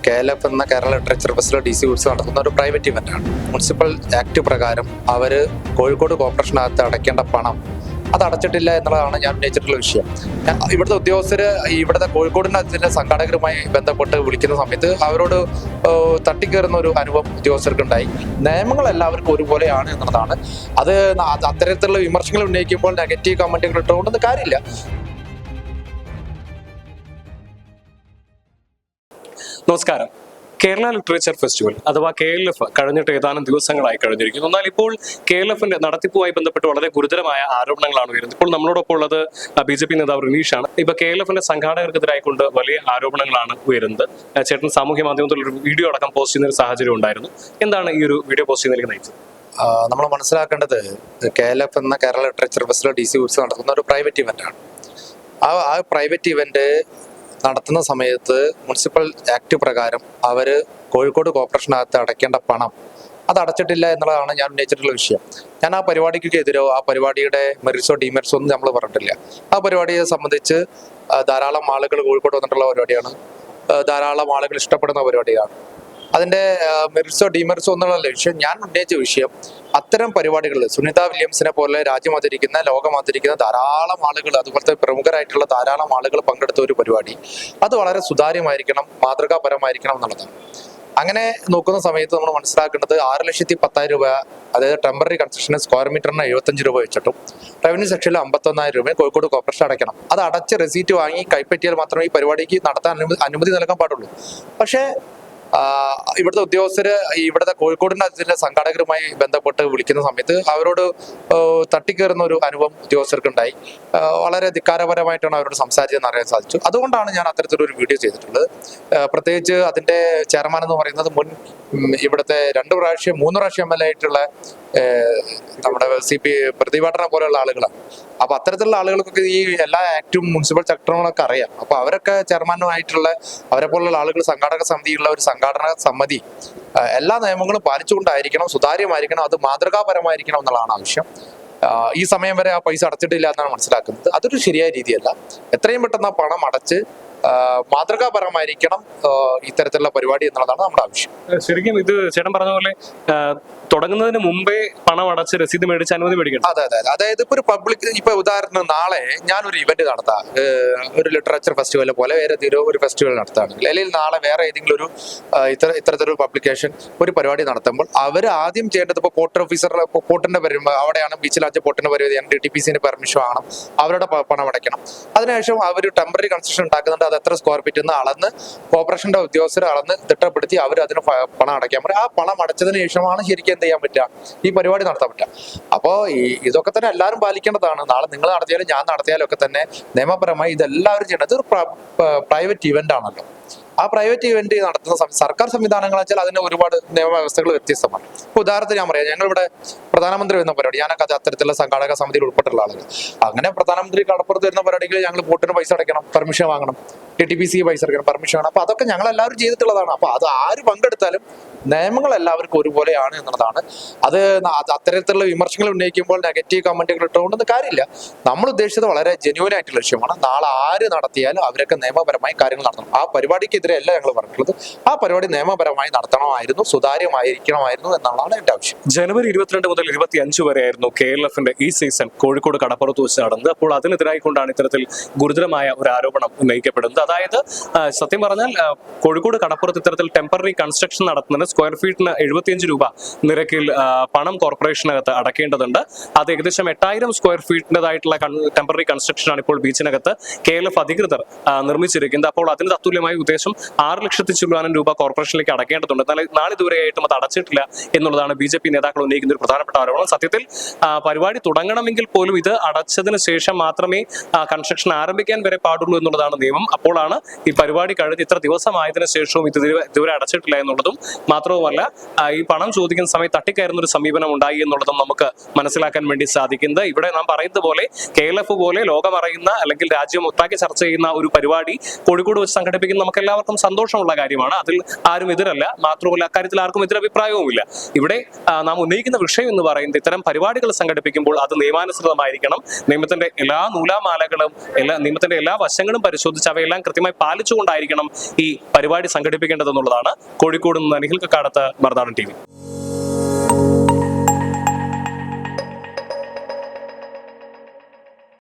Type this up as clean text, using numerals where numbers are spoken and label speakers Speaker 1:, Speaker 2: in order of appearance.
Speaker 1: KLF എന്ന Kerala literature festival DC ഉത്സവം നടത്തുന്ന ഒരു പ്രൈവറ്റ് ഇവന്റാണ്. മുനിസിപ്പൽ ആക്ട് പ്രകാരം അവർ കോഴിക്കോട് കോർപ്പറേഷനകത്ത് അടയ്ക്കേണ്ട പണം അത് അടച്ചിട്ടില്ല എന്നുള്ളതാണ് ഞാൻ ഉന്നയിച്ചിട്ടുള്ള വിഷയം. ഇവിടുത്തെ ഉദ്യോഗസ്ഥര് ഇവിടുത്തെ കോഴിക്കോടിന്റെ സംഘാടകരുമായി ബന്ധപ്പെട്ട് വിളിക്കുന്ന സമയത്ത് അവരോട് തട്ടിക്കയറുന്ന ഒരു അനുഭവം ഉദ്യോഗസ്ഥർക്കുണ്ടായി. നിയമങ്ങൾ എല്ലാവർക്കും ഒരുപോലെയാണ് എന്നുള്ളതാണ്. അത് അത്തരത്തിലുള്ള വിമർശനങ്ങൾ ഉന്നയിക്കുമ്പോൾ നെഗറ്റീവ് കമന്റുകൾ ഇട്ടുകൊണ്ടൊന്നും കാര്യമില്ല.
Speaker 2: നമസ്കാരം. കേരള ലിറ്ററേച്ചർ ഫെസ്റ്റിവൽ അഥവാ KLF കഴിഞ്ഞിട്ട് ഏതാനും ദിവസങ്ങളായി കഴിഞ്ഞിരിക്കുന്നു. എന്നാൽ ഇപ്പോൾ KLFന്റെ നടത്തിപ്പുമായി ബന്ധപ്പെട്ട് വളരെ ഗുരുതരമായ ആരോപണങ്ങളാണ് വരുന്നത്. ഇപ്പോൾ നമ്മളോടൊപ്പം ഉള്ളത് BJP നേതാവ് റിനീഷാണ്. ഇപ്പൊ KLFന്റെ സംഘാടകർക്കെതിരായിക്കൊണ്ട് വലിയ ആരോപണങ്ങളാണ് ഉയരുന്നത്. ചേട്ടൻ സാമൂഹ്യ മാധ്യമത്തിൽ ഒരു വീഡിയോ അടക്കം പോസ്റ്റ് ചെയ്യുന്ന ഒരു സാഹചര്യം ഉണ്ടായിരുന്നു. എന്താണ് ഈ ഒരു വീഡിയോ പോസ്റ്റ് ചെയ്യുന്നതിലേക്ക് നയിച്ചത്?
Speaker 1: നമ്മൾ മനസ്സിലാക്കേണ്ടത് KLF എന്ന കേരള ലിറ്ററേച്ചർ ഫെസ്റ്റിവൽ DC ഉത്സവം നടത്തുന്ന ഒരു പ്രൈവറ്റ് ഇവന്റാണ്. ആ പ്രൈവറ്റ് ഇവന്റ് നടത്തുന്ന സമയത്ത് മുനിസിപ്പൽ ആക്ട് പ്രകാരം അവർ കോഴിക്കോട് കോർപ്പറേഷനകത്ത് അടയ്ക്കേണ്ട പണം അത് അടച്ചിട്ടില്ല എന്നുള്ളതാണ് ഞാൻ ഉന്നയിച്ചിട്ടുള്ള വിഷയം. ഞാൻ ആ പരിപാടിക്ക് എതിരോ ആ പരിപാടിയുടെ മെറിറ്റ്സോ ഡിമെറിറ്റ്സോ ഒന്നും നമ്മൾ പറഞ്ഞിട്ടില്ല. ആ പരിപാടിയെ സംബന്ധിച്ച് ധാരാളം ആളുകൾ കോഴിക്കോട് വന്നിട്ടുള്ള പരിപാടിയാണ്. ധാരാളം ആളുകൾ ഇഷ്ടപ്പെടുന്ന പരിപാടിയാണ്. അതിന്റെ മെറിറ്റ്സോ ഡിമെറിറ്റ്സോ എന്നുള്ള വിഷയം ഞാൻ ഉന്നയിച്ച വിഷയം, അത്തരം പരിപാടികളിൽ സുനിത വില്യംസിനെ പോലെ രാജ്യം ആദരിക്കുന്ന ലോകം ആദരിക്കുന്ന ധാരാളം ആളുകൾ, അതുപോലത്തെ പ്രമുഖരായിട്ടുള്ള ധാരാളം ആളുകൾ പങ്കെടുത്ത ഒരു പരിപാടി അത് വളരെ സുതാര്യമായിരിക്കണം, മാതൃകാപരമായിരിക്കണം എന്നുള്ളതാണ്. അങ്ങനെ നോക്കുന്ന സമയത്ത് നമ്മൾ മനസ്സിലാക്കേണ്ടത് 6,10,000 രൂപ, അതായത് ടെമ്പററി കൺസ്ട്രക്ഷന് സ്ക്വയർ മീറ്ററിന് 75 രൂപ വെച്ചിട്ടും റവന്യൂ സെക്ഷനിൽ 51,000 രൂപയും കോഴിക്കോട് കോർപ്പറേഷൻ അടയ്ക്കണം. അത് അടച്ച് റെസീറ്റ് വാങ്ങി കൈപ്പറ്റിയാൽ മാത്രമേ ഈ പരിപാടിക്ക് നടത്താൻ അനുമതി നൽകാൻ പാടുള്ളൂ. പക്ഷേ ഇവിടുത്തെ ഉദ്യോഗസ്ഥര് ഇവിടുത്തെ കോഴിക്കോടിന്റെ സംഘാടകരുമായി ബന്ധപ്പെട്ട് വിളിക്കുന്ന സമയത്ത് അവരോട് തട്ടിക്കയറുന്ന ഒരു അനുഭവം ഉദ്യോഗസ്ഥർക്കുണ്ടായി. വളരെ ധിക്കാരപരമായിട്ടാണ് അവരോട് സംസാരിച്ചതെന്ന് അറിയാൻ സാധിച്ചു. അതുകൊണ്ടാണ് ഞാൻ അത്തരത്തിലൊരു വീഡിയോ ചെയ്തിട്ടുള്ളത്. പ്രത്യേകിച്ച് അതിന്റെ ചെയർമാൻ എന്ന് പറയുന്നത് മുൻ ഇവിടുത്തെ 2 പ്രാവശ്യം 3 പ്രാവശ്യം MLA ആയിട്ടുള്ള നമ്മുടെ CP പ്രതിഭാടനെ പോലെയുള്ള ആളുകളാണ്. അപ്പൊ അത്തരത്തിലുള്ള ആളുകൾക്കൊക്കെ ഈ എല്ലാ ആക്ടും മുനിസിപ്പൽ ചട്ടങ്ങളൊക്കെ അറിയാം. അപ്പൊ അവരൊക്കെ ചെയർമാനുമായിട്ടുള്ള അവരെ പോലുള്ള ആളുകൾ സംഘാടക സമിതിയുള്ള ഒരു സംഘാടന സമിതി എല്ലാ നിയമങ്ങളും പാലിച്ചുകൊണ്ടായിരിക്കണം, സുതാര്യമായിരിക്കണം, അത് മാതൃകാപരമായിരിക്കണം എന്നുള്ളതാണ് ആവശ്യം. ഈ സമയം വരെ ആ പൈസ അടച്ചിട്ടില്ല എന്നാണ് മനസ്സിലാക്കുന്നത്. അതൊരു ശരിയായ രീതിയല്ല. എത്രയും പെട്ടെന്ന് ആ പണം അടച്ച് മാതൃകാപരമായിരിക്കണം ഇത്തരത്തിലുള്ള പരിപാടി എന്നുള്ളതാണ് നമ്മുടെ ആവശ്യം.
Speaker 2: ശരിക്കും ഇത് ചേട്ടൻ പറഞ്ഞ പോലെ തുടങ്ങുന്നതിന് മുമ്പേ പണം അടച്ച് രസീത് മേടിച്ച് അനുമതി മേടിക്കണം.
Speaker 1: അതെ. അതായത് ഇപ്പൊ ഒരു പബ്ലിക്, ഇപ്പൊ ഉദാഹരണം നാളെ ഞാനൊരു ഇവന്റ് നടത്താം, ഒരു ലിറ്ററേച്ചർ ഫെസ്റ്റിവൽ പോലെ വേറെ ഒരു ഫെസ്റ്റിവൽ നടത്തുകയാണെങ്കിൽ, അല്ലെങ്കിൽ നാളെ വേറെ ഏതെങ്കിലും ഒരു ഇത്തരത്തിലൊരു പബ്ലിക്കേഷൻ ഒരു പരിപാടി നടത്തുമ്പോൾ അവർ ആദ്യം ചെയ്യേണ്ടത്, ഇപ്പൊ പോർട്ട് ഓഫീസർ പോർട്ടിന്റെ വരുമ്പോൾ അവിടെയാണ് ബീച്ചിലാച്ച പോർട്ടിന്റെ പരിപാടി, DTPCന്റെ പെർമിഷൻ വാങ്ങണം, അവരുടെ പണം അടയ്ക്കണം. അതിനുശേഷം അവർ ടെമ്പററി കൺസ്ട്രക്ഷൻ ഉണ്ടാക്കുന്നുണ്ട്, അത് എത്ര സ്ക്വയർ ഫീറ്റ് എന്ന് അളന്ന് കോർപ്പറേഷന്റെ ഉദ്യോഗസ്ഥർ അളന്ന് തിട്ടപ്പെടുത്തി അവർ അതിന് പണം അടയ്ക്കാൻ പറയും. ആ പണം അടച്ചതിന് ശേഷമാണ് ശരിക്കും എന്ത് ചെയ്യാൻ പറ്റുക, ഈ പരിപാടി നടത്താൻ പറ്റുക. അപ്പോൾ ഇതൊക്കെ തന്നെ എല്ലാവരും പാലിക്കേണ്ടതാണ്. നാളെ നിങ്ങൾ നടത്തിയാലും ഞാൻ നടത്തിയാലും ഒക്കെ തന്നെ നിയമപരമായി ഇതെല്ലാവരും ചെയ്യണം. ഇതൊരു പ്രൈവറ്റ് ഇവന്റ് ആണല്ലോ. ആ പ്രൈവറ്റ് ഇവന്റ് നടത്തുന്ന സർക്കാർ സംവിധാനങ്ങൾ വെച്ചാൽ അതിന് ഒരുപാട് നിയമവ്യവസ്ഥകൾ വ്യത്യസ്തമാണ്. ഇപ്പൊ ഉദാഹരണത്തിന് ഞാൻ പറയാം, ഞങ്ങളിവിടെ പ്രധാനമന്ത്രി വരുന്ന പരിപാടി, ഞാനൊക്കെ അത്തരത്തിലുള്ള സംഘാടക സമിതിയിൽ ഉൾപ്പെട്ടുള്ള ആളുകൾ. അങ്ങനെ പ്രധാനമന്ത്രി കടപ്പുറത്ത് വരുന്ന പരിപാടികൾ ഞങ്ങൾ പോർട്ടിന് പൈസ അടയ്ക്കണം, പെർമിഷൻ വാങ്ങണം, DTPC പൈസ അടയ്ക്കണം, പെർമിഷൻ വേണം. അപ്പൊ അതൊക്കെ ഞങ്ങൾ എല്ലാവരും ചെയ്തിട്ടുള്ളതാണ്. അപ്പൊ അത് ആര് പങ്കെടുത്താലും നിയമങ്ങൾ എല്ലാവർക്കും ഒരുപോലെയാണ് എന്നുള്ളതാണ്. അത് അത്തരത്തിലുള്ള വിമർശനങ്ങൾ ഉന്നയിക്കുമ്പോൾ നെഗറ്റീവ് കമന്റുകൾ ഇട്ടുകൊണ്ടൊന്നും കാര്യമില്ല. നമ്മൾ ഉദ്ദേശിച്ചത് വളരെ ജെന്യൂൻ ആയിട്ടുള്ള വിഷയമാണ്. നാളെ ആര് നടത്തിയാലും അവരൊക്കെ നിയമപരമായി കാര്യങ്ങൾ നടത്തണം. ആ പരിപാടിക്കെതിരെ അല്ല ഞങ്ങൾ പറഞ്ഞിട്ടുള്ളത്. ആ പരിപാടി നിയമപരമായി നടത്തണമായിരുന്നു, സുതാര്യമായിരിക്കണമായിരുന്നു എന്നാണ് എന്റെ ആവശ്യം.
Speaker 2: ജനുവരി 22 മുതൽ 25 വരെയായിരുന്നു KLFന്റെ ഈ സീസൺ കോഴിക്കോട് കടപ്പുറത്ത് വെച്ച് നടന്നത്. അപ്പോൾ അതിനെതിരായിക്കൊണ്ടാണ് ഇത്തരത്തിൽ ഗുരുതരമായ ഒരു ആരോപണം ഉന്നയിക്കപ്പെടുന്നത്. അതായത് സത്യം പറഞ്ഞാൽ കോഴിക്കോട് കടപ്പുറത്ത് ഇത്തരത്തിൽ ടെമ്പററി കൺസ്ട്രക്ഷൻ നടത്തുന്നതിന് സ്ക്വയർ ഫീറ്റിന് 75 രൂപ നിരക്കിൽ പണം കോർപ്പറേഷനകത്ത് അടക്കേണ്ടതുണ്ട്. അത് ഏകദേശം 8,000 സ്ക്വയർ ഫീറ്റിൻ്റെതായിട്ടുള്ള ടെമ്പററി കൺസ്ട്രക്ഷൻ ആണ് ഇപ്പോൾ ബീച്ചിനകത്ത് KLF അധികൃതർ നിർമ്മിച്ചിരിക്കുന്നത്. അപ്പോൾ അതിന് തത്തുല്യമായ ഉദ്ദേശം 6,00,000 രൂപ കോർപ്പറേഷനിലേക്ക് അടക്കേണ്ടതുണ്ട്. എന്നാൽ നാളിതുവരെയായിട്ടും അത് അടച്ചിട്ടില്ല എന്നുള്ളതാണ് BJP നേതാക്കൾ ഉന്നയിക്കുന്ന ഒരു പ്രധാനപ്പെട്ട ആരോപണം. സത്യത്തിൽ പരിപാടി തുടങ്ങണമെങ്കിൽ പോലും ഇത് അടച്ചതിന് ശേഷം മാത്രമേ കൺസ്ട്രക്ഷൻ ആരംഭിക്കാൻ വരെ പാടുള്ളൂ എന്നുള്ളതാണ് നിയമം. അപ്പോഴാണ് ഈ പരിപാടി കഴിഞ്ഞ് ഇത്ര ദിവസമായതിനു ശേഷവും ഇതുവരെ അടച്ചിട്ടില്ല എന്നുള്ളതും മാത്രവുമല്ല ഈ പണം ചോദിക്കുന്ന സമയത്ത് തട്ടിക്കയറുന്ന ഒരു സമീപനം ഉണ്ടായി എന്നുള്ളതും നമുക്ക് മനസ്സിലാക്കാൻ വേണ്ടി സാധിക്കുന്നത്. ഇവിടെ നാം പറയുന്നത് പോലെ KLF പോലെ ലോകമറിയുന്ന അല്ലെങ്കിൽ രാജ്യം ഒട്ടാക്കി ചർച്ച ചെയ്യുന്ന ഒരു പരിപാടി കോഴിക്കോട് വെച്ച് സംഘടിപ്പിക്കുന്ന നമുക്ക് എല്ലാവർക്കും സന്തോഷമുള്ള കാര്യമാണ്. അതിൽ ആരും എതിരല്ല. മാത്രമല്ല അക്കാര്യത്തിൽ ആർക്കും എതിരഭിപ്രായവുമില്ല. ഇവിടെ നാം ഉന്നയിക്കുന്ന വിഷയം എന്ന് പറയുന്നത് ഇത്തരം പരിപാടികൾ സംഘടിപ്പിക്കുമ്പോൾ അത് നിയമാനുസൃതമായിരിക്കണം. നിയമത്തിന്റെ എല്ലാ നൂലാമാലകളും നിയമത്തിന്റെ എല്ലാ വശങ്ങളും പരിശോധിച്ച് അവയെല്ലാം കൃത്യമായി പാലിച്ചുകൊണ്ടായിരിക്കണം ഈ പരിപാടി സംഘടിപ്പിക്കേണ്ടതെന്നുള്ളതാണ്. കോഴിക്കോട് നിന്ന് നിഖിൽ കക്കാടത്ത്, മറുനാടൻ TV.